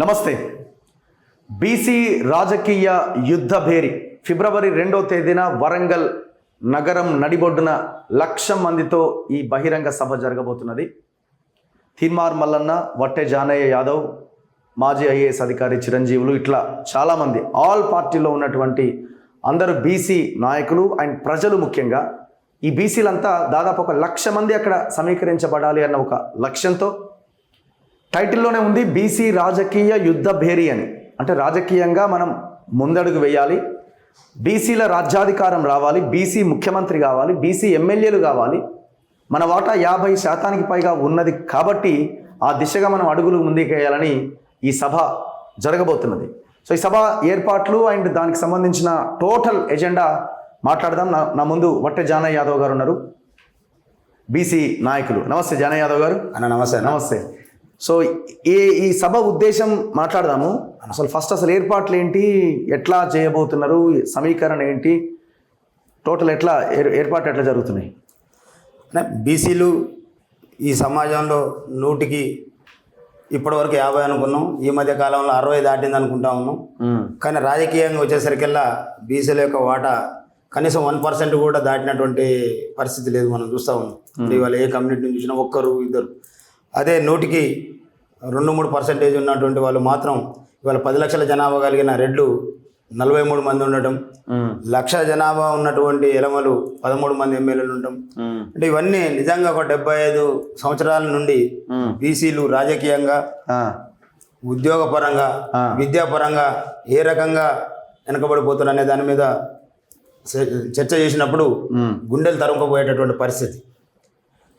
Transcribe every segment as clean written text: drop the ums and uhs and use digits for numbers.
నమస్తే. బీసీ రాజకీయ యుద్ధ భేరి ఫిబ్రవరి 2వ తేదీన వరంగల్ నగరం నడిబొడ్డున 1,00,000 మందితో ఈ బహిరంగ సభ జరగబోతున్నది. తీన్మార్ మల్లన్న, వట్టె జానయ్య యాదవ్, మాజీ ఐఏఎస్ అధికారి చిరంజీవులు, ఇట్లా చాలామంది ఆల్ పార్టీలో ఉన్నటువంటి అందరూ బీసీ నాయకులు అండ్ ప్రజలు, ముఖ్యంగా ఈ బీసీలంతా దాదాపు 1,00,000 మంది అక్కడ సమీకరించబడాలి అన్న ఒక లక్ష్యంతో టైటిల్లోనే ఉంది బీసీ రాజకీయ యుద్ధ భేరి అని. అంటే రాజకీయంగా మనం ముందడుగు వేయాలి, బీసీల రాజ్యాధికారం రావాలి, బీసీ ముఖ్యమంత్రి కావాలి, బీసీ ఎమ్మెల్యేలు కావాలి, మన వాటా 50% పైగా ఉన్నది కాబట్టి ఆ దిశగా మనం అడుగులు ముందుకేయాలని ఈ సభ జరగబోతున్నది. సో ఈ సభ ఏర్పాట్లు అండ్ దానికి సంబంధించిన టోటల్ ఎజెండా మాట్లాడదాం. నా ముందు వట్టె జానయ్య యాదవ్ గారు ఉన్నారు, బీసీ నాయకులు. నమస్తే జానయ్య యాదవ్ గారు. నమస్తే. నమస్తే. సో ఈ సభ ఉద్దేశం మాట్లాడదాము. అసలు ఏర్పాట్లు ఏంటి, ఎట్లా చేయబోతున్నారు, సమీకరణ ఏంటి, టోటల్ ఎట్లా ఏర్పాట్లు ఎట్లా జరుగుతున్నాయి? బీసీలు ఈ సమాజంలో 100కి ఇప్పటివరకు 50 అనుకున్నాం, ఈ మధ్య కాలంలో 60 దాటింది అనుకుంటా ఉన్నాం. కానీ రాజకీయంగా వచ్చేసరికల్లా బీసీల యొక్క వాటా కనీసం 1% కూడా దాటినటువంటి పరిస్థితి లేదు. మనం చూస్తూ ఉన్నాం. ఇవాళ ఏ కమ్యూనిటీని చూసినా ఒక్కరు ఇద్దరు. అదే 100కి 2-3% ఉన్నటువంటి వాళ్ళు మాత్రం ఇవాళ 10 లక్షల జనాభా కలిగిన రెడ్లు 43 మంది ఉండటం, 1,00,000 జనాభా ఉన్నటువంటి ఎలమలు 13 మంది ఎమ్మెల్యేలు ఉండటం. అంటే ఇవన్నీ నిజంగా ఒక 75 సంవత్సరాల నుండి బీసీలు రాజకీయంగా, ఉద్యోగపరంగా, విద్యాపరంగా ఏ రకంగా వెనకబడిపోతున్నారు అనే దాని మీద చర్చ చేసినప్పుడు గుండెలు తరుముకుపోయేటటువంటి పరిస్థితి.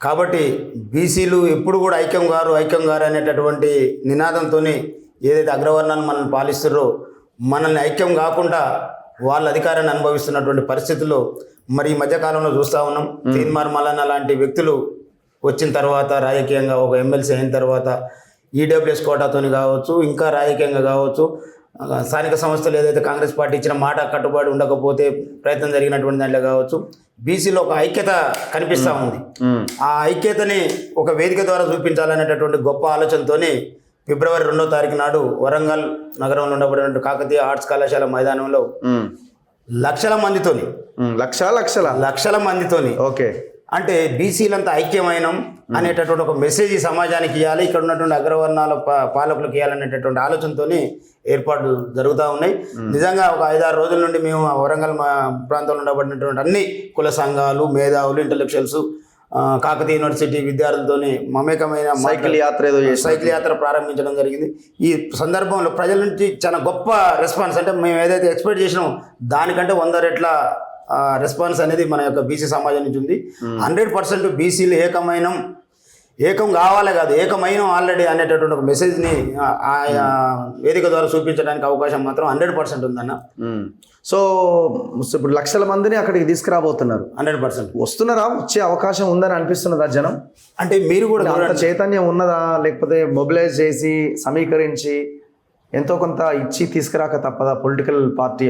కాబట్టి బీసీలు ఎప్పుడు కూడా ఐక్యం గారు అనేటటువంటి నినాదంతో ఏదైతే అగ్రవర్ణాన్ని మనల్ని పాలిస్తారో, మనల్ని ఐక్యం కాకుండా వాళ్ళ అధికారాన్ని అనుభవిస్తున్నటువంటి పరిస్థితుల్లో మరి ఈ మధ్యకాలంలో చూస్తూ ఉన్నాం. తీన్మార్ మల్లన్న లాంటి వ్యక్తులు వచ్చిన తర్వాత, రాజకీయంగా ఒక ఎమ్మెల్సీ అయిన తర్వాత ఈడబ్ల్యూఎస్ కోటాతోని కావచ్చు, ఇంకా రాజకీయంగా కావచ్చు, స్థానిక సంస్థలు ఏదైతే కాంగ్రెస్ పార్టీ ఇచ్చిన మాట కట్టుబడి ఉండకపోతే ప్రయత్నం జరిగినటువంటి దాంట్లో కావచ్చు, బీసీలో ఒక ఐక్యత కనిపిస్తూ ఉంది. ఆ ఐక్యతని ఒక వేదిక ద్వారా చూపించాలనేటటువంటి గొప్ప ఆలోచనతోనే ఫిబ్రవరి 2వ తారీఖు నాడు వరంగల్ నగరంలో ఉండబడినటువంటి కాకతీయ ఆర్ట్స్ కళాశాల మైదానంలో 1,00,000 మందితోని లక్షల మందితోని ఓకే, అంటే బీసీలంతా ఐక్యమైనం అనేటటువంటి ఒక మెసేజ్ ఈ సమాజానికి ఇవ్వాలి, ఇక్కడ ఉన్నటువంటి అగ్రవర్ణాల పాలకులకు ఇవ్వాలనేటటువంటి ఆలోచనతోని ఏర్పాట్లు జరుగుతూ ఉన్నాయి. నిజంగా ఒక 5-6 రోజుల నుండి మేము వరంగల్ ప్రాంతంలో ఉండబడినటువంటి అన్ని కుల సంఘాలు, మేధావులు, ఇంటలెక్చువల్స్, కాకతీయ యూనివర్సిటీ విద్యార్థులతోని మమేకమైన సైకిల్ యాత్ర ప్రారంభించడం జరిగింది. ఈ సందర్భంలో ప్రజల నుంచి చాలా గొప్ప రెస్పాన్స్, అంటే మేము ఏదైతే ఎక్స్పెక్ట్ చేసినామో దానికంటే 100 రెట్ల రెస్పాన్స్ అనేది మన యొక్క బీసీ సమాజం నుంచి ఉంది. 100% బీసీలు ఏకం కావాలి కాదు, ఏకమైన ఆల్రెడీ అనేటటువంటి ఒక మెసేజ్ని ఆ వేదిక ద్వారా చూపించడానికి అవకాశం మాత్రం 100% ఉందన్న. సో ఇప్పుడు 1,00,000 మందిని అక్కడికి తీసుకురాబోతున్నారు. 100% వస్తున్నారా? వచ్చే అవకాశం ఉందని అనిపిస్తున్నదా జనం? అంటే మీరు కూడా అంత చైతన్యం ఉన్నదా, లేకపోతే మొబిలైజ్ చేసి సమీకరించి ఎంతో కొంత ఇచ్చి తీసుకురాక తప్పదా? పొలిటికల్ పార్టీ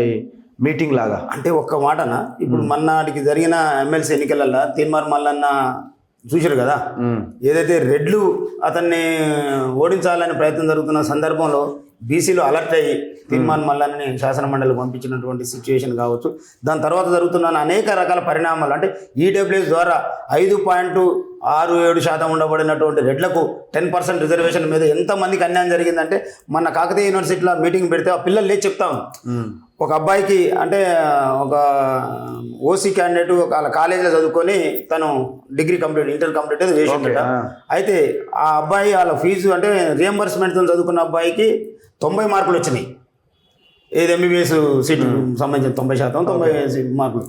మీటింగ్ లాగా. అంటే ఒక్క మాటన ఇప్పుడు మొన్నటికి జరిగిన ఎమ్మెల్సీ ఎన్నికలలో తీన్మార్ మల్లన్న చూశారు కదా, ఏదైతే రెడ్లు అతన్ని ఓడించాలని ప్రయత్నం జరుగుతున్న సందర్భంలో బీసీలు అలర్ట్ అయ్యి తీన్మార్ మల్లన్నని శాసనమండలికి పంపించినటువంటి సిచ్యువేషన్ కావచ్చు. దాని తర్వాత జరుగుతున్న అనేక రకాల పరిణామాలు, అంటే ఈడబ్ల్యూఎస్ ద్వారా 5.67% ఉండబడినటువంటి రెడ్లకు 10% రిజర్వేషన్ మీద ఎంతమందికి అన్యాయం జరిగిందంటే, మన కాకతీయ యూనివర్సిటీలో మీటింగ్ పెడితే ఆ పిల్లలు లేచి చెప్తాము. ఒక అబ్బాయికి, అంటే ఒక ఓసీ క్యాండిడేట్ వాళ్ళ కాలేజీలో చదువుకొని తను ఇంటర్ కంప్లీట్ చేసిందట. అయితే ఆ అబ్బాయి వాళ్ళ ఫీజు, అంటే రియంబర్స్మెంట్తో చదువుకున్న అబ్బాయికి 90 మార్కులు వచ్చినాయి. ఏది ఎంబీబీఎస్ సీటు సంబంధించిన 90 మార్కులు.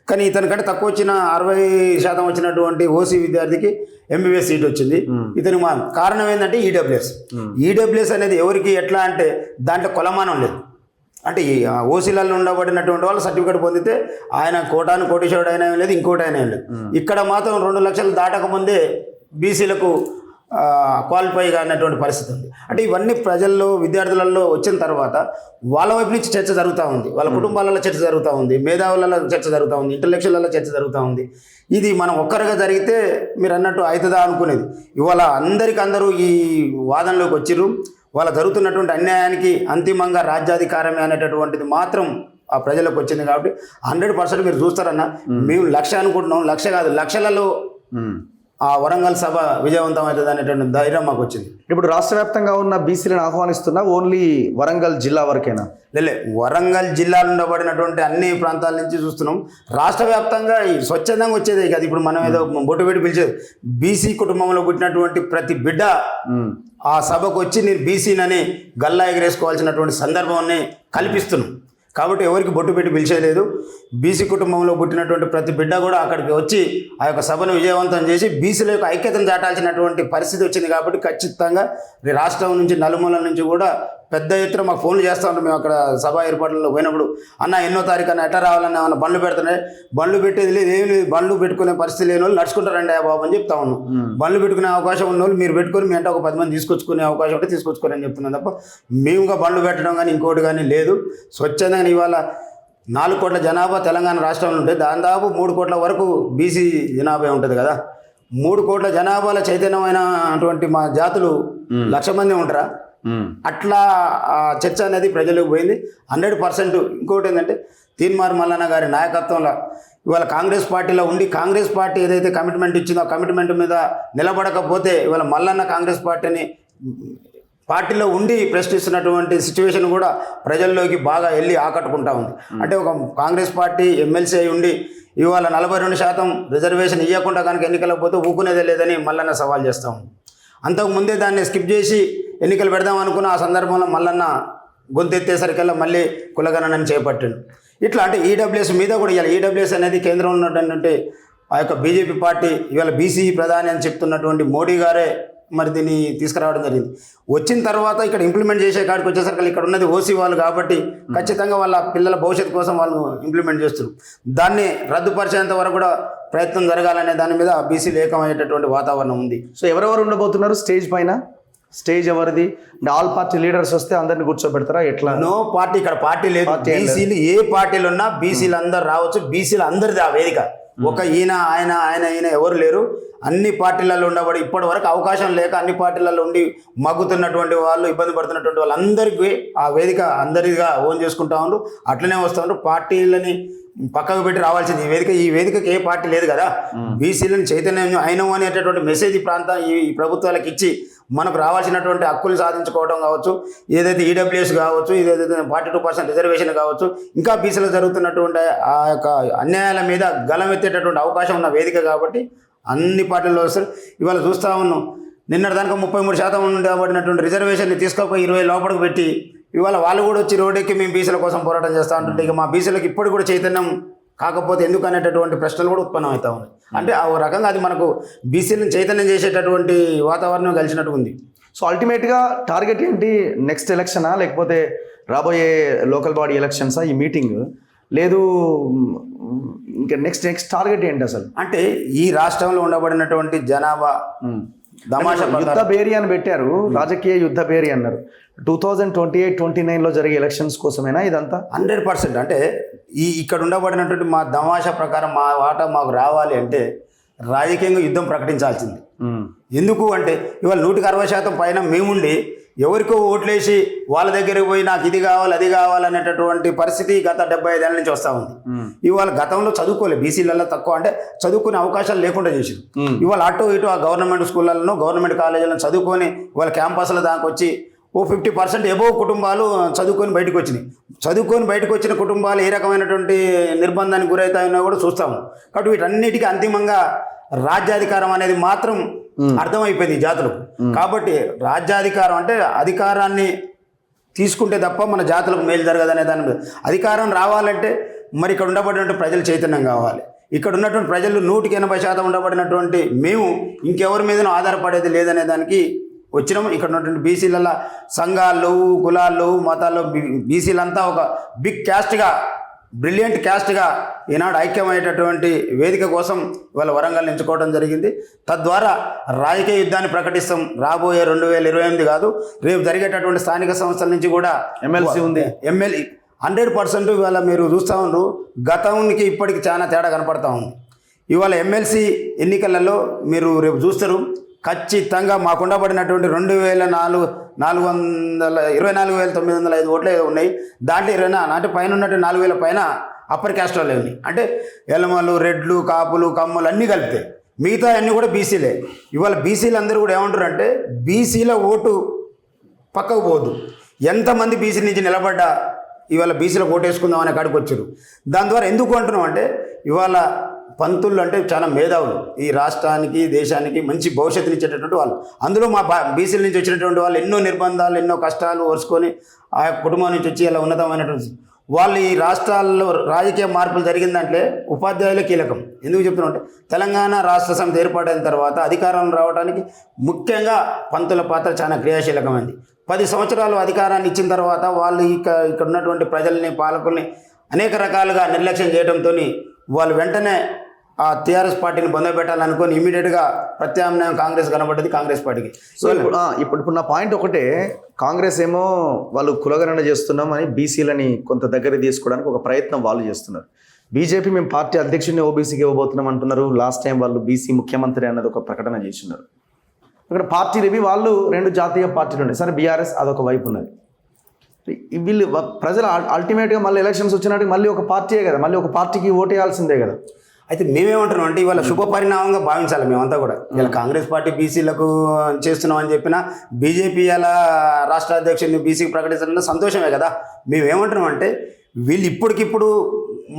కానీ ఇతనికంటే తక్కువ వచ్చిన 60% వచ్చినటువంటి ఓసీ విద్యార్థికి ఎంబీబీఎస్ సీట్ వచ్చింది. ఇతని కారణం ఏంటంటే ఈడబ్ల్యూఎస్ అనేది ఎవరికి ఎట్లా అంటే దాంట్లో కొలమానం లేదు. అంటే ఈ ఓసీలలో ఉండబడినటువంటి వాళ్ళు సర్టిఫికేట్ పొందితే ఆయన కోటీశ్వరుడు అయినా ఏం లేదు, ఇంకోటి అయినా ఏం లేదు. ఇక్కడ మాత్రం 2 లక్షలు దాటకముందే బీసీలకు క్వాలిఫైగా అన్నటువంటి పరిస్థితి ఉంది. అంటే ఇవన్నీ ప్రజల్లో, విద్యార్థులలో వచ్చిన తర్వాత వాళ్ళ వైపు నుంచి చర్చ జరుగుతూ ఉంది, వాళ్ళ కుటుంబాలలో చర్చ జరుగుతూ ఉంది, మేధావులలో చర్చ జరుగుతూ ఉంది, ఇంటలెక్చువల్లో చర్చ జరుగుతూ ఉంది. ఇది మనం ఒక్కరిగా జరిగితే మీరు అన్నట్టు అవుతుందా అనుకునేది. ఇవాళ అందరూ ఈ వాదనలోకి వచ్చిర్రు. వాళ్ళ జరుగుతున్నటువంటి అన్యాయానికి అంతిమంగా రాజ్యాధికారమే అనేటటువంటిది మాత్రం ఆ ప్రజలకు వచ్చింది. కాబట్టి 100% మీరు చూస్తారన్న, మేము 1,00,000 అనుకుంటున్నాం, 1,00,000 కాదు, లక్షలలో ఆ వరంగల్ సభ విజయవంతం అవుతుంది అనేటువంటి ధైర్యం మాకు వచ్చింది. ఇప్పుడు రాష్ట్ర వ్యాప్తంగా ఉన్న బీసీలను ఆహ్వానిస్తున్నా ఓన్లీ వరంగల్ జిల్లా వరకేనా? లే, వరంగల్ జిల్లాలో ఉండబడినటువంటి అన్ని ప్రాంతాల నుంచి చూస్తున్నాం. రాష్ట్ర వ్యాప్తంగా స్వచ్ఛందంగా వచ్చేది కాదు. ఇప్పుడు మనం ఏదో బొట్టు పెట్టి పిలిచేది, బీసీ కుటుంబంలో పుట్టినటువంటి ప్రతి బిడ్డ ఆ సభకు వచ్చి నేను బీసీనని గల్లా ఎగరేసుకోవాల్సినటువంటి సందర్భాన్ని కల్పిస్తున్నాం. కాబట్టి ఎవరికి బొట్టు పెట్టి పిలిచేయలేదు. బీసీ కుటుంబంలో పుట్టినటువంటి ప్రతి బిడ్డ కూడా అక్కడికి వచ్చి ఆ యొక్క సభను విజయవంతం చేసి బీసీల యొక్క ఐక్యతను చాటాల్సినటువంటి పరిస్థితి వచ్చింది. కాబట్టి ఖచ్చితంగా రాష్ట్రం నుంచి నలుమూలల నుంచి కూడా పెద్ద ఎత్తున మాకు ఫోన్లు చేస్తూ ఉంటాం. మేము అక్కడ సభ ఏర్పాట్లలో పోయినప్పుడు, అన్న ఎన్నో తారీఖు అన్న ఎట్లా రావాలన్నా ఏమన్నా బండ్లు పెడుతున్నాయి, బండ్లు పెట్టేది లేదు, ఏం లేదు, బండ్లు పెట్టుకునే పరిస్థితి లేని వాళ్ళు నడుచుకుంటారండి బాబు అని చెప్తా ఉన్నాం. బండ్లు పెట్టుకునే అవకాశం ఉన్న వాళ్ళు మీరు పెట్టుకొని మీ అంటే ఒక 10 మంది తీసుకొచ్చుకునే అవకాశం ఉంటే తీసుకొచ్చుకోరని అని చెప్తున్నాం తప్ప మేముగా బండ్లు పెట్టడం కానీ ఇంకోటి కానీ లేదు. స్వచ్ఛందంగా ఇవాళ 4 కోట్ల జనాభా తెలంగాణ రాష్ట్రంలో ఉంటే దాదాపు 3 కోట్ల వరకు బీసీ జనాభా ఉంటుంది కదా. 3 కోట్ల జనాభాలో చైతన్యమైన అటువంటి మా జాతులు 1,00,000 మంది ఉంటారా? అట్లా చర్చ అనేది ప్రజలకు పోయింది 100%. ఇంకోటి ఏంటంటే తీన్మార్ మల్లన్న గారి నాయకత్వంలో ఇవాళ కాంగ్రెస్ పార్టీలో ఉండి కాంగ్రెస్ పార్టీ ఏదైతే కమిట్మెంట్ ఇచ్చిందో ఆ కమిట్మెంట్ మీద నిలబడకపోతే ఇవాళ మల్లన్న కాంగ్రెస్ పార్టీలో ఉండి ప్రశ్నిస్తున్నటువంటి సిచ్యువేషన్ కూడా ప్రజల్లోకి బాగా వెళ్ళి ఆకట్టుకుంటా ఉంది. అంటే ఒక కాంగ్రెస్ పార్టీ ఎమ్మెల్సీ అయి ఉండి ఇవాళ 42% రిజర్వేషన్ ఇవ్వకుండా కనుక ఎన్నికలకు పోతే ఊకునేదే లేదని మల్లన్న సవాల్ చేస్తూ ఉంది. అంతకుముందే దాన్ని స్కిప్ చేసి ఎన్నికలు పెడదాం అనుకున్న ఆ సందర్భంలో మల్లన్న గొంతెత్తేసరికల్లా మళ్ళీ కులగణనని చేపట్టిండు. ఇట్లా అంటే ఈడబ్ల్యూఎస్ మీద కూడా ఇవాళ ఈడబ్ల్యూఎస్ అనేది కేంద్రంలో ఉన్నటువంటి ఆ యొక్క బీజేపీ పార్టీ ఇవాళ బీసీ ప్రధాని అని చెప్తున్నటువంటి మోడీ గారే మరి దీన్ని తీసుకురావడం జరిగింది. వచ్చిన తర్వాత ఇక్కడ ఇంప్లిమెంట్ చేసే కాడికి వచ్చేసరికి ఇక్కడ ఉన్నది ఓసీ వాళ్ళు కాబట్టి ఖచ్చితంగా వాళ్ళ పిల్లల భవిష్యత్తు కోసం వాళ్ళు ఇంప్లిమెంట్ చేస్తారు. దాన్ని రద్దుపరిచేంత వరకు కూడా ప్రయత్నం జరగాలనే దాని మీద బీసీలు ఏకమయ్యేటటువంటి వాతావరణం ఉంది. సో ఎవరెవరు ఉండబోతున్నారు స్టేజ్ పైన? స్టేజ్ ఎవరిది? ఆల్ పార్టీ లీడర్స్ వస్తే అందరిని కూర్చోబెడతారా ఎట్లా? నో పార్టీ, ఇక్కడ పార్టీ లేదు. బీసీలు ఏ పార్టీలు ఉన్నా బీసీలు అందరు రావచ్చు. బీసీలు అందరిది ఆ వేదిక. ఒక ఈయన ఎవరు లేరు. అన్ని పార్టీలలో ఉండబడి ఇప్పటి వరకు అవకాశం లేక అన్ని పార్టీలలో ఉండి మగ్గుతున్నటువంటి వాళ్ళు, ఇబ్బంది పడుతున్నటువంటి వాళ్ళందరికీ ఆ వేదిక అందరిగా ఓన్ చేసుకుంటా ఉండ్రు. అట్లనే వస్తూ ఉండ్రు. పార్టీలని పక్కకు పెట్టి రావాల్సింది ఈ వేదికకి ఏ పార్టీ లేదు కదా. బీసీలను చైతన్యం అయినం అనేటటువంటి మెసేజ్ ఈ ప్రభుత్వాలకు ఇచ్చి మనకు రావాల్సినటువంటి హక్కులు సాధించుకోవడం కావచ్చు, ఏదైతే ఈడబ్ల్యూఎస్ కావచ్చు, ఏదైతే 42% రిజర్వేషన్ కావచ్చు, ఇంకా బీసీలో జరుగుతున్నటువంటి ఆ యొక్క అన్యాయాల మీద గలమెత్తేటటువంటి అవకాశం ఉన్న వేదిక కాబట్టి అన్ని పార్టీల్లో వస్తారు. ఇవాళ చూస్తూ ఉన్నాం, నిన్నటిదాకా 33% ఉండబడినటువంటి రిజర్వేషన్ని తీసుకోపోయి 20 లోపలికి పెట్టి ఇవాళ వాళ్ళు కూడా వచ్చి రోడ్డెక్కి మేము బీసీల కోసం పోరాటం చేస్తూ ఉంటుంటే ఇక మా బీసీలకు ఇప్పుడు కూడా చైతన్యం కాకపోతే ఎందుకు అనేటటువంటి ప్రశ్నలు కూడా ఉత్పన్నం అవుతా ఉన్నాయి. అంటే ఆ రకంగా అది మనకు బీసీలను చైతన్యం చేసేటటువంటి వాతావరణం కలిసినట్టు ఉంది. సో అల్టిమేట్గా టార్గెట్ ఏంటి? నెక్స్ట్ ఎలక్షనా లేకపోతే రాబోయే లోకల్ బాడీ ఎలక్షన్సా ఈ మీటింగ్? లేదు ఇంకా నెక్స్ట్ టార్గెట్ ఏంటి అసలు? అంటే ఈ రాష్ట్రంలో ఉండబడినటువంటి జనాభా దమాషా యుద్ధ బేరీ అని పెట్టారు, రాజకీయ యుద్ధ బేరీ అన్నారు. 2028-29లో జరిగే ఎలక్షన్స్ కోసమేనా ఇదంతా? 100%. అంటే ఇక్కడ ఉండబడినటువంటి మా దమాషా ప్రకారం మా వాటా మాకు రావాలి అంటే రాజకీయంగా యుద్ధం ప్రకటించాల్సింది. ఎందుకు అంటే ఇవాళ 160% పైన మేముండి ఎవరికో ఓట్లేసి వాళ్ళ దగ్గరికి పోయి నాకు ఇది కావాలి అది కావాలనేటటువంటి పరిస్థితి గత 75 ఏళ్ళ నుంచి వస్తూ ఉంది. ఇవాళ గతంలో చదువుకోలేదు, బీసీలలో తక్కువ అంటే చదువుకునే అవకాశాలు లేకుండా చేసింది. ఇవాళ అటు ఇటు ఆ గవర్నమెంట్ స్కూళ్ళలో గవర్నమెంట్ కాలేజీలను చదువుకొని వాళ్ళ క్యాంపస్ల దాకా వచ్చి 50% ఎబోవ్ కుటుంబాలు చదువుకొని బయటకు వచ్చినాయి. చదువుకొని బయటకు వచ్చిన కుటుంబాలు ఏ రకమైనటువంటి నిర్బంధానికి గురవుతాయో కూడా చూస్తాము. కాబట్టి వీటన్నిటికీ అంతిమంగా రాజ్యాధికారం అనేది మాత్రం అర్థమైపోయింది ఈ జాతులకు. కాబట్టి రాజ్యాధికారం అంటే అధికారాన్ని తీసుకుంటే తప్ప మన జాతులకు మేలు జరగదనే దాని మీద అధికారం రావాలంటే మరి ఇక్కడ ఉండబడినటువంటి ప్రజలు చైతన్యం కావాలి. ఇక్కడ ఉన్నటువంటి ప్రజలు 180% ఉండబడినటువంటి మేము ఇంకెవరి మీదనూ ఆధారపడేది లేదనే దానికి వచ్చినాము. ఇక్కడ ఉన్నటువంటి బీసీల సంఘాలు, కులాలు, మతాలు, బీసీలంతా ఒక బిగ్ క్యాస్ట్గా, బ్రిలియంట్ క్యాస్ట్గా ఈనాడు ఐక్యమయ్యేటటువంటి వేదిక కోసం ఇవాళ వరంగల్ ఎంచుకోవడం జరిగింది. తద్వారా రాజకీయ యుద్ధాన్ని ప్రకటిస్తాం. రాబోయే 2028 కాదు, రేపు జరిగేటటువంటి స్థానిక సంస్థల నుంచి కూడా ఎమ్మెల్సీ ఉంది. 100% ఇవాళ మీరు చూస్తూ ఉన్నారు, గతానికి ఇప్పటికి చాలా తేడా కనపడతా ఉంది. ఇవాళ ఎమ్మెల్సీ ఎన్నికలలో మీరు రేపు చూస్తారు, ఖచ్చితంగా మాకుండబడినటువంటి 24,905 ఓట్లు ఏదో ఉన్నాయి. దాంట్లో 20 అంటే పైన ఉన్నట్టు 4,000 పైన అప్పర్ క్యాస్ట్ వాళ్ళే ఉన్నాయి. అంటే ఎలమలు, రెడ్లు, కాపులు, కమ్మలు అన్నీ కలిపితే మిగతా అన్నీ కూడా బీసీలే. ఇవాళ బీసీలు అందరూ కూడా ఏమంటారు అంటే బీసీల ఓటు పక్కకు పోదు. ఎంతమంది బీసీ నుంచి నిలబడ్డా ఇవాళ బీసీలకు ఓటు వేసుకుందాం అనే కాడికి వచ్చారు. దాని ద్వారా ఎందుకు అంటున్నాం అంటే ఇవాళ పంతులు అంటే చాలా మేధావులు, ఈ రాష్ట్రానికి దేశానికి మంచి భవిష్యత్తుని ఇచ్చేటటువంటి వాళ్ళు. అందులో మా బీసీల నుంచి వచ్చినటువంటి వాళ్ళు ఎన్నో నిర్బంధాలు ఎన్నో కష్టాలు ఓర్చుకొని ఆ కుటుంబం నుంచి వచ్చి ఇలా ఉన్నతమైనటువంటి వాళ్ళు ఈ రాష్ట్రాల్లో రాజకీయ మార్పులు జరిగిందంటే ఉపాధ్యాయులే కీలకం. ఎందుకు చెప్తున్నా అంటే తెలంగాణ రాష్ట్ర సమితి ఏర్పాటైన తర్వాత అధికారం రావడానికి ముఖ్యంగా పంతుల పాత్ర చాలా క్రియాశీలకమైంది. 10 సంవత్సరాలు అధికారాన్ని ఇచ్చిన తర్వాత వాళ్ళు ఇక్కడ ఉన్నటువంటి ప్రజల్ని పాలకుల్ని అనేక రకాలుగా నిర్లక్ష్యం చేయడంతో వాళ్ళు వెంటనే ఆ టీఆర్ఎస్ పార్టీని బొందబెట్టాలనుకొని ఇమీడియట్గా ప్రత్యామ్నాయం కాంగ్రెస్ కనబడ్డది కాంగ్రెస్ పార్టీకి. సో ఇప్పుడు నా పాయింట్ ఒకటే, కాంగ్రెస్ ఏమో వాళ్ళు కులగణన చేస్తున్నామని బీసీలని కొంత దగ్గర తీసుకోవడానికి ఒక ప్రయత్నం వాళ్ళు చేస్తున్నారు. బీజేపీ మేము పార్టీ అధ్యక్షుడిని ఓబీసీకి ఇవ్వబోతున్నాం అంటున్నారు. లాస్ట్ టైం వాళ్ళు బీసీ ముఖ్యమంత్రి అన్నది ఒక ప్రకటన చేస్తున్నారు. అక్కడ పార్టీలు ఇవి వాళ్ళు 2 జాతీయ పార్టీలు ఉన్నాయి. సరే బీఆర్ఎస్ అదొక వైపు ఉన్నది. వీళ్ళు ప్రజలు అల్టిమేట్గా మళ్ళీ ఎలక్షన్స్ వచ్చినట్టు మళ్ళీ ఒక పార్టీయే కదా, మళ్ళీ ఒక పార్టీకి ఓటేయాల్సిందే కదా. అయితే మేమేమంటున్నాం అంటే ఇవాళ శుభ పరిణామంగా భావించాలి మేమంతా కూడా. ఇలా కాంగ్రెస్ పార్టీ బీసీలకు చేస్తున్నాం అని చెప్పినా బీజేపీ అలా రాష్ట్ర అధ్యక్షుడిని బీసీకి ప్రకటించడం సంతోషమే కదా. మేమేమంటున్నాం అంటే వీళ్ళు ఇప్పటికిప్పుడు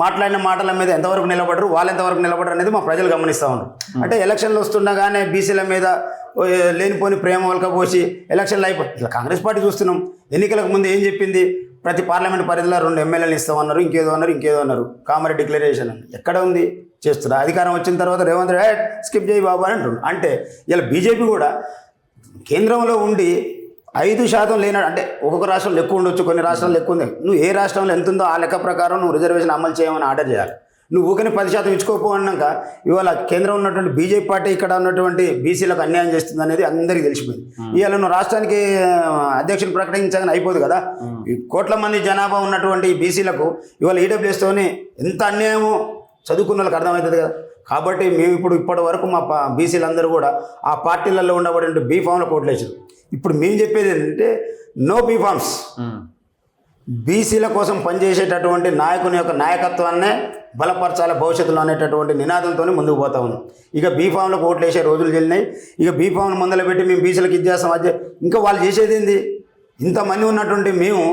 మాట్లాడిన మాటల మీద ఎంతవరకు నిలబడరు, వాళ్ళు ఎంతవరకు నిలబడరు అనేది మా ప్రజలు గమనిస్తూ ఉన్నారు. అంటే ఎలక్షన్లు వస్తుండగానే బీసీల మీద లేనిపోని ప్రేమ వలకపోసి ఎలక్షన్లు ఇలా కాంగ్రెస్ పార్టీ చూస్తున్నాం. ఎన్నికలకు ముందు ఏం చెప్పింది, ప్రతి పార్లమెంట్ పరిధిలో 2 ఎమ్మెల్యేలు ఇస్తామన్నారు, ఇంకేదో అన్నారు. కామారెడ్డి డిక్లరేషన్ అని ఎక్కడ ఉంది, చేస్తున్నారు. అధికారం వచ్చిన తర్వాత రేవంత్ రెడ్డి స్కిప్ చేయి బాబు అని అంటున్నారు. అంటే ఇలా బీజేపీ కూడా కేంద్రంలో ఉండి 5% లేనాడు. అంటే ఒక్కొక్క రాష్ట్రంలో ఎక్కువ ఉండొచ్చు, కొన్ని రాష్ట్రాల్లో ఎక్కువ ఉంది. నువ్వు ఏ రాష్ట్రంలో ఎంత ఉందో ఆ లెక్క ప్రకారం నువ్వు రిజర్వేషన్ అమలు చేయమని ఆర్డర్ చేయాలి. నువ్వు ఊకని 10% ఇచ్చుకోపో అన్నాక ఇవాళ కేంద్రం ఉన్నటువంటి బీజేపీ పార్టీ ఇక్కడ ఉన్నటువంటి బీసీలకు అన్యాయం చేస్తుంది అనేది అందరికీ తెలిసిపోయింది. ఇవాళ నువ్వు రాష్ట్రానికి అధ్యక్షులు ప్రకటించగానే అయిపోదు కదా. కోట్ల మంది జనాభా ఉన్నటువంటి బీసీలకు ఇవాళ ఈడబ్ల్యూఎస్తోనే ఎంత అన్యాయమో చదువుకున్న వాళ్ళకి అర్థమవుతుంది కదా. కాబట్టి మేము ఇప్పటి వరకు మా బీసీలు అందరూ కూడా ఆ పార్టీలలో ఉండబడి బీఫామ్లో కోట్లేసారు. ఇప్పుడు మేము చెప్పేది ఏంటంటే నో బీఫామ్స్. బీసీల కోసం పనిచేసేటటువంటి నాయకుని యొక్క నాయకత్వాన్నే బలపరచాలి భవిష్యత్తులో అనేటటువంటి నినాదంతో ముందుకు పోతా ఉన్నాం. ఇక బీఫామ్లకు ఓట్లు వేసే రోజులు చెల్లినాయి. ఇక బీఫామ్ను ముందర పెట్టి మేము బీసీలకు ఇచ్చేస్తాం ఇంకా వాళ్ళు చేసేది ఏంది? ఇంతమంది ఉన్నటువంటి మేము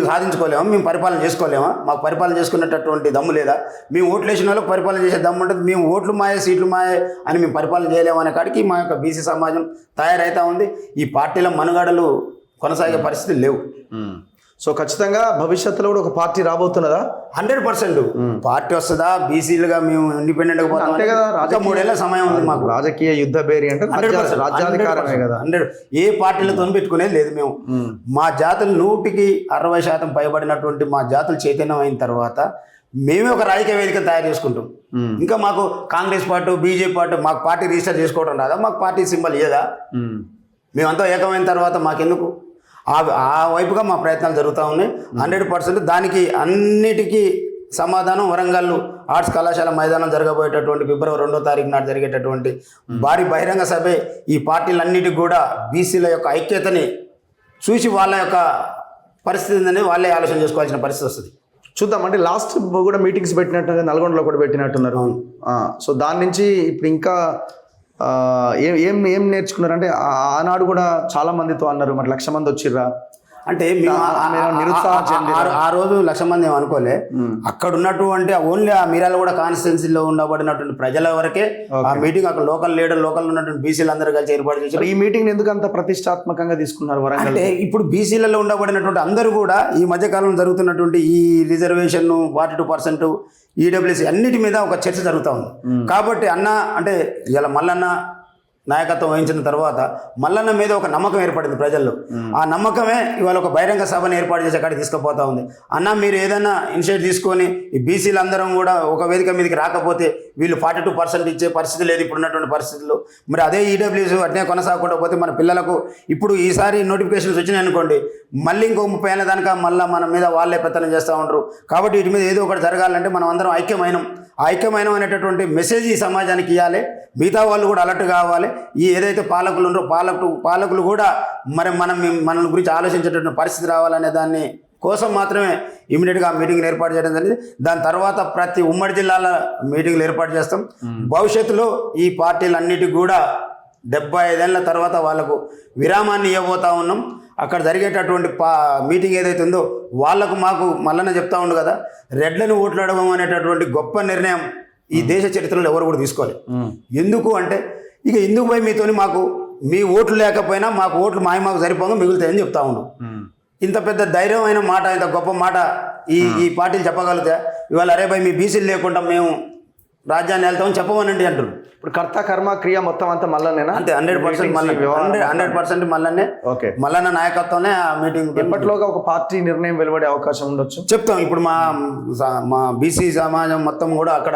సాధించుకోలేమా? మేము పరిపాలన చేసుకోలేమా? మాకు పరిపాలన చేసుకునేటటువంటి దమ్ము లేదా? మేము ఓట్లు వేసిన వాళ్ళకి పరిపాలన చేసే దమ్ము ఉంటుంది. మేము ఓట్లు మాయే సీట్లు మాయే అని మేము పరిపాలన చేయలేము అనే కాడికి మా యొక్క బీసీ సమాజం తయారవుతూ ఉంది. ఈ పార్టీల మనుగడలు కొనసాగే పరిస్థితులు లేవు. సో ఖచ్చితంగా భవిష్యత్తులో కూడా ఒక పార్టీ రాబోతున్నదా? 100% పార్టీ వస్తుందా? బీసీలుగా మేము ఇండిపెండెంట్గా పోతాం అంతే కదా. 3 ఏళ్ళ సమయం ఉంది మాకు. రాజకీయ యుద్ధ బేరి అంటే రాజ్యాధికారమే కదా. 100 ఏ పార్టీలతో పెట్టుకునేది లేదు. మేము మా జాతులు 100% పైబడినటువంటి మా జాతులు చైతన్యం అయిన తర్వాత మేమే ఒక రాజకీయ వేదిక తయారు చేసుకుంటాం. ఇంకా మాకు కాంగ్రెస్ పార్టీ బీజేపీ పార్టీ మాకు పార్టీ రిజిస్టర్ చేసుకోవడం రాదా? మాకు పార్టీ సింబల్ ఏదా? మేమంతా ఏకమైన తర్వాత మాకెందుకు? ఆ వైపుగా మా ప్రయత్నాలు జరుగుతూ ఉన్నాయి. 100% దానికి అన్నిటికీ సమాధానం వరంగల్ ఆర్ట్స్ కళాశాల మైదానం జరగబోయేటటువంటి ఫిబ్రవరి 2వ తారీఖు నాడు జరిగేటటువంటి భారీ బహిరంగ సభే ఈ పార్టీలన్నిటికీ కూడా బీసీల యొక్క ఐక్యతని చూసి వాళ్ళ యొక్క పరిస్థితి అనేది వాళ్ళే ఆలోచన చేసుకోవాల్సిన పరిస్థితి వస్తుంది. చూద్దాం. అంటే లాస్ట్ కూడా మీటింగ్స్ పెట్టినట్టు నల్గొండలో కూడా పెట్టినట్టున్నారు. సో దాని నుంచి ఇప్పుడు ఇంకా ఏం నేర్చుకున్నారంటే ఆనాడు కూడా చాలా మందితో అన్నారు, మరి 1,00,000 మంది వచ్చిర్రా అంటే ఆ రోజు 1,00,000 మంది ఏం అనుకోలే. అక్కడ ఉన్నటువంటి ఓన్లీ ఆ మీరాల కూడా కాన్స్టిట్యున్సీలో ఉండబడినటువంటి ప్రజల వరకే ఆ మీటింగ్. అక్కడ లోకల్ ఉన్నటువంటి బీసీలు అందరూ కలిసి ఏర్పాటు చేశారు. ఈ మీటింగ్ ఎందుకు అంత ప్రతిష్టాత్మకంగా తీసుకున్నారు వరంగల్? అంటే ఇప్పుడు బీసీలలో ఉండబడినటువంటి అందరూ కూడా ఈ మధ్యకాలంలో జరుగుతున్నటువంటి ఈ రిజర్వేషన్ 42% ఈడబ్ల్యూసీ అన్నిటి మీద ఒక చర్చ జరుగుతూ ఉంది. కాబట్టి అంటే ఇలా మల్లన్న నాయకత్వం వహించిన తర్వాత మల్లన్న మీద ఒక నమ్మకం ఏర్పడింది ప్రజల్లో. ఆ నమ్మకమే ఇవాళ ఒక బహిరంగ సభను ఏర్పాటు చేసే కాడికి తీసుకుపోతా ఉంది. అన్న మీరు ఏదైనా ఇనిషియేటివ్ తీసుకొని ఈ బీసీలు అందరం కూడా ఒక వేదిక మీదకి రాకపోతే వీళ్ళు 42% ఇచ్చే పరిస్థితి లేదు ఇప్పుడు ఉన్నటువంటి పరిస్థితుల్లో. మరి అదే ఈడబ్ల్యూసీ అట్నే కొనసాగకుండా పోతే మన పిల్లలకు ఇప్పుడు ఈసారి నోటిఫికేషన్స్ వచ్చినాయి అనుకోండి, మళ్ళీ ఇంకో 30 ఏళ్ళ దానిక మళ్ళీ మన మీద వాళ్ళే పెత్తనం చేస్తూ ఉంటారు. కాబట్టి వీటి మీద ఏదో ఒకటి జరగాలంటే మనం అందరం ఐక్యమైనం అనేటటువంటి మెసేజ్ ఈ సమాజానికి ఇవ్వాలి. మిగతా వాళ్ళు కూడా అలర్ట్ కావాలి. ఈ ఏదైతే పాలకులు ఉన్నారో పాలకులు కూడా మరి మన గురించి ఆలోచించేటటువంటి పరిస్థితి రావాలనే దాన్ని కోసం మాత్రమే ఇమీడియట్గా మీటింగ్లు ఏర్పాటు చేయడం జరిగింది. దాని తర్వాత ప్రతి ఉమ్మడి జిల్లాల మీటింగ్లు ఏర్పాటు చేస్తాం. భవిష్యత్తులో ఈ పార్టీలన్నిటికీ కూడా 75 ఏళ్ళ తర్వాత వాళ్ళకు విరామాన్ని ఇవ్వబోతా ఉన్నాం. అక్కడ జరిగేటటువంటి మీటింగ్ ఏదైతే ఉందో వాళ్ళకు మాకు మల్లన్న చెప్తా ఉండు కదా, రెడ్లను ఓట్లాడడం అనేటటువంటి గొప్ప నిర్ణయం ఈ దేశ చరిత్రలో ఎవరు కూడా తీసుకోవాలి. ఎందుకు అంటే ఇక ఎందుకు పోయి మీతోని మాకు మీ ఓట్లు లేకపోయినా మాకు ఓట్లు మాకు సరిపోగా మిగులుతాయని చెప్తా ఉన్నాం. ఇంత పెద్ద ధైర్యమైన మాట, ఇంత గొప్ప మాట ఈ పార్టీలు చెప్పగలిగితే ఇవాళ అరే భయ్ మీ బీసీలు లేకుండా మేము రాజ్యాన్ని వెళ్తామని చెప్పమనండి అంటారు. ఇప్పుడు కర్త కర్మ క్రియ మొత్తం అంతా మల్లనేనా? అంతే 100% మల్లనే. ఓకే, మల్లన్న నాయకత్వంలో ఆ మీటింగ్ ఎప్పటిలోగా ఒక పార్టీ నిర్ణయం వెలువడే అవకాశం ఉండొచ్చు చెప్తాం. ఇప్పుడు మా బీసీ సమాజం మొత్తం కూడా అక్కడ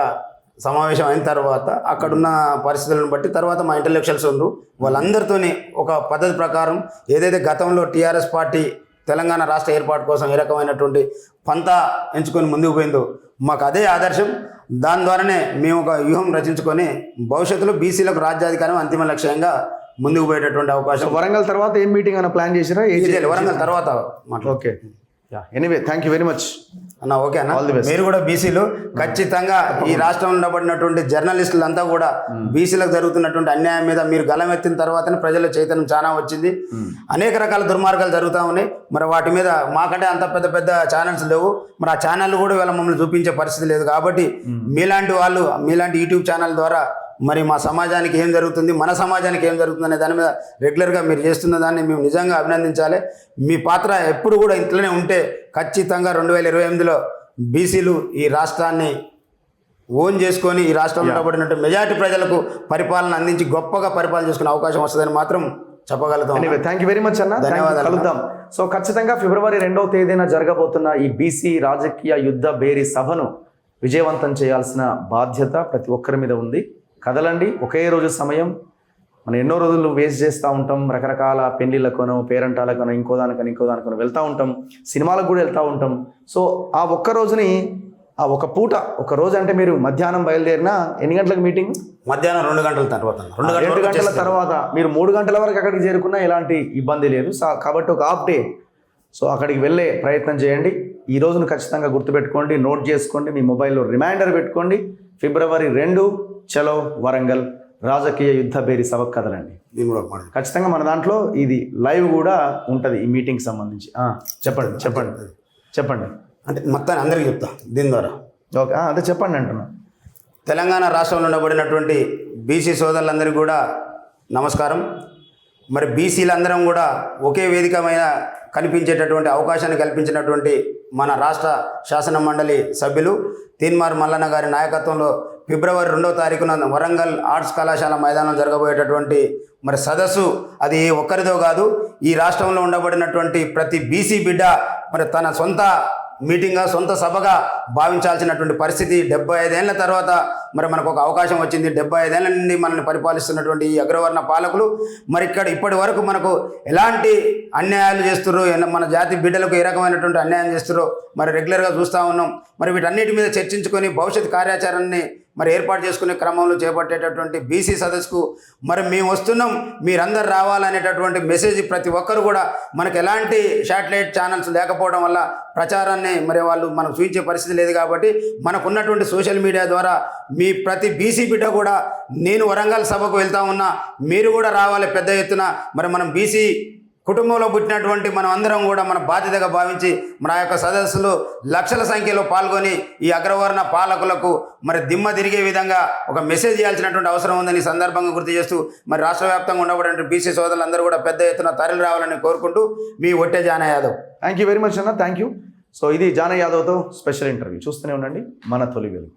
సమావేశం అయిన తర్వాత అక్కడున్న పరిస్థితులను బట్టి తర్వాత మా ఇంటలెక్చువల్స్ ఉన్నారు వాళ్ళందరితోని ఒక పద్ధతి ప్రకారం ఏదైతే గతంలో టీఆర్ఎస్ పార్టీ తెలంగాణ రాష్ట్ర ఏర్పాటు కోసం ఏ రకమైనటువంటి పంతా ఎంచుకొని ముందుకు పోయిందో మాకు అదే ఆదర్శం. దాని ద్వారానే మేము ఒక వ్యూహం రచించుకొని భవిష్యత్తులో బీసీలకు రాజ్యాధికారం అంతిమ లక్ష్యంగా ముందుకు పోయేటటువంటి అవకాశం. వరంగల్ తర్వాత ఏం మీటింగ్ అన్న ప్లాన్ చేసిరా? వరంగల్ తర్వాత okay, anyway thank you very much అన్న. ఓకే అన్న, మీరు కూడా బీసీలు ఖచ్చితంగా ఈ రాష్ట్రంలో ఉండబడినటువంటి జర్నలిస్టులంతా కూడా బీసీలకు జరుగుతున్నటువంటి అన్యాయం మీద మీరు గలమెత్తిన తర్వాతనే ప్రజల చైతన్యం చాలా వచ్చింది. అనేక రకాల దుర్మార్గాలు జరుగుతూ ఉన్నాయి. మరి వాటి మీద మాకంటే అంత పెద్ద పెద్ద ఛానల్స్ లేవు. మరి ఆ ఛానల్ కూడా వీళ్ళ మమ్మల్ని చూపించే పరిస్థితి లేదు. కాబట్టి మీలాంటి యూట్యూబ్ ఛానల్ ద్వారా మరి మా సమాజానికి ఏం జరుగుతుంది, మన సమాజానికి ఏం జరుగుతుంది అనే దాని మీద రెగ్యులర్గా మీరు చేస్తున్న దాన్ని మేము నిజంగా అభినందించాలి. మీ పాత్ర ఎప్పుడు కూడా ఇంట్లోనే ఉంటే ఖచ్చితంగా 2028లో బీసీలు ఈ రాష్ట్రాన్ని ఓన్ చేసుకొని ఈ రాష్ట్రంలో ఉండబడినట్టు మెజారిటీ ప్రజలకు పరిపాలన అందించి గొప్పగా పరిపాలన చేసుకునే అవకాశం వస్తుందని మాత్రం చెప్పగలుగుతాం. థ్యాంక్ యూ వెరీ మచ్ అన్న, ధన్యవాదాలు. కలుద్దాం. సో ఖచ్చితంగా ఫిబ్రవరి 2వ తేదీన జరగబోతున్న ఈ బీసీ రాజకీయ యుద్ధ భేరీ సభను విజయవంతం చేయాల్సిన బాధ్యత ప్రతి ఒక్కరి మీద ఉంది. కదలండి, ఒకే రోజు సమయం. మనం ఎన్నో రోజులు వేస్ట్ చేస్తూ ఉంటాం, రకరకాల పెళ్లిళ్ళకనో పేరంటాలకనో ఇంకో దానికనో వెళ్తూ ఉంటాం, సినిమాలకు కూడా వెళ్తూ ఉంటాం. సో ఆ ఒక్క రోజుని ఒక పూట, ఒక రోజు అంటే మీరు మధ్యాహ్నం బయలుదేరినా ఎన్ని గంటలకు మీటింగ్? మధ్యాహ్నం 2 గంటల తర్వాత, 2 గంటల తర్వాత మీరు 3 గంటల వరకు అక్కడికి చేరుకున్నా ఎలాంటి ఇబ్బంది లేదు. కాబట్టి ఒక హాఫ్ డే సో అక్కడికి వెళ్ళే ప్రయత్నం చేయండి. ఈ రోజును ఖచ్చితంగా గుర్తుపెట్టుకోండి, నోట్ చేసుకోండి, మీ మొబైల్లో రిమైండర్ పెట్టుకోండి. ఫిబ్రవరి 2 చలో వరంగల్ రాజకీయ యుద్ధ భేరీ సభకు కదలండి. ఖచ్చితంగా మన దాంట్లో ఇది లైవ్ కూడా ఉంటుంది ఈ మీటింగ్ సంబంధించి. చెప్పండి అంటే మొత్తాన్ని అందరికీ చెప్తా దీని ద్వారా. ఓకే, అదే చెప్పండి అంటున్నా. తెలంగాణ రాష్ట్రంలో ఉండబడినటువంటి బీసీ సోదరులందరికీ కూడా నమస్కారం. మరి బీసీలందరం కూడా ఒకే వేదిక మీద కనిపించేటటువంటి అవకాశాన్ని కల్పించినటువంటి మన రాష్ట్ర శాసన మండలి సభ్యులు తీన్మార్ మల్లన్న గారి నాయకత్వంలో ఫిబ్రవరి 2వ తారీఖున వరంగల్ ఆర్ట్స్ కళాశాల మైదానం జరగబోయేటటువంటి మరి సదస్సు అది ఒక్కరిదో కాదు, ఈ రాష్ట్రంలో ఉండబడినటువంటి ప్రతి బీసీ బిడ్డ మరి తన సొంత మీటింగ్గా సొంత సభగా భావించాల్సినటువంటి పరిస్థితి. 75 ఏళ్ల తర్వాత మరి మనకు ఒక అవకాశం వచ్చింది. 75 ఏళ్ల నుండి మనల్ని పరిపాలిస్తున్నటువంటి ఈ అగ్రవర్ణ పాలకులు మరి ఇప్పటి వరకు మనకు ఎలాంటి అన్యాయాలు చేస్తుర్రో, మన జాతి బిడ్డలకు ఏ రకమైనటువంటి అన్యాయం చేస్తుర్రో మరి రెగ్యులర్గా చూస్తూ ఉన్నాం. మరి వీటన్నిటి మీద చర్చించుకొని భవిష్యత్ కార్యాచరణని మరి ఏర్పాటు చేసుకునే క్రమంలో చేపట్టేటటువంటి బీసీ సదస్సుకు మరి మేము వస్తున్నాం, మీరందరూ రావాలనేటటువంటి మెసేజ్ ప్రతి ఒక్కరు కూడా, మనకు ఎలాంటి శాటిలైట్ ఛానల్స్ లేకపోవడం వల్ల ప్రచారాన్ని మరి వాళ్ళు మనకు చూపించే పరిస్థితి లేదు. కాబట్టి మనకు ఉన్నటువంటి సోషల్ మీడియా ద్వారా మీ ప్రతి బీసీ బిడ్డ కూడా నేను వరంగల్ సభకు వెళ్తా ఉన్నా, మీరు కూడా రావాలి పెద్ద ఎత్తున. మరి మనం బీసీ కుటుంబంలో పుట్టినటువంటి మనం అందరం కూడా మన బాధ్యతగా భావించి మన యొక్క సదస్సులో లక్షల సంఖ్యలో పాల్గొని ఈ అగ్రవర్ణ పాలకులకు మరి దిమ్మ తిరిగే విధంగా ఒక మెసేజ్ ఇవ్వాల్సినటువంటి అవసరం ఉందని సందర్భంగా గుర్తు చేస్తూ మరి రాష్ట్ర వ్యాప్తంగా ఉండబడిన బీసీ సోదరులందరూ కూడా పెద్ద ఎత్తున తరలి రావాలని కోరుకుంటూ మీ ఒట్టే Jana Yadav. Thank you very much అన్న, థ్యాంక్ యూ. సో ఇది జానా యాదవ్తో స్పెషల్ ఇంటర్వ్యూ. చూస్తూనే ఉండండి మన తొలి వెలుగు.